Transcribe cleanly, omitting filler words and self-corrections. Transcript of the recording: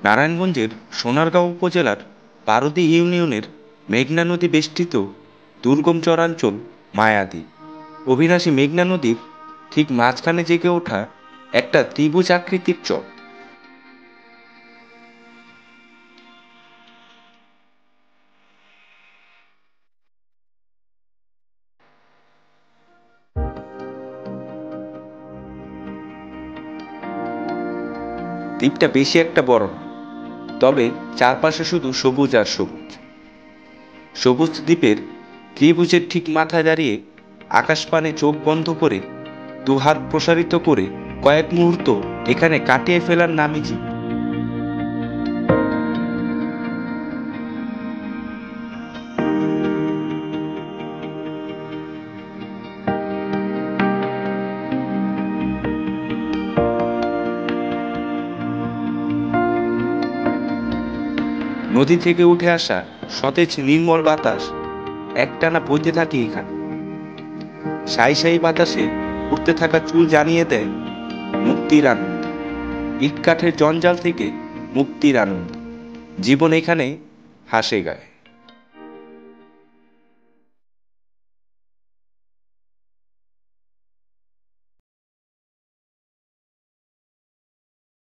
নারায়ণগঞ্জের সোনারগাঁও উপজেলার পারদী ইউনিয়নের মেঘনা নদী বেষ্টিত দুর্গম চরাঞ্চল মায়াদী। অবিনাশী মেঘনা নদীর ঠিক মাঝখানে জেগে ওঠা একটা ত্রিভুজ আকৃতির চর। দ্বীপটা বেশি একটা বড় না, তবে চারপাশে শুধু সবুজ আর সবুজ। সবুজ দ্বীপের ত্রিভুজের ঠিক মাথায় দাঁড়িয়ে আকাশপানে চোখ বন্ধ করে দুহাত প্রসারিত করে কয়েক মুহূর্ত এখানে কাটিয়ে ফেলার নামই জীবন। নদী থেকে উঠে আসা সতেজ নির্মল বাতাস একটানা বইতে থাকে এখানে। সাই সাই বাতাসে উঠতে থাকা চুল জানিয়ে দেয় মুক্তির আনন্দ। ইট কাঠের জঞ্জাল থেকে মুক্তির আনন্দ। জীবন এখানে হাসে গায়।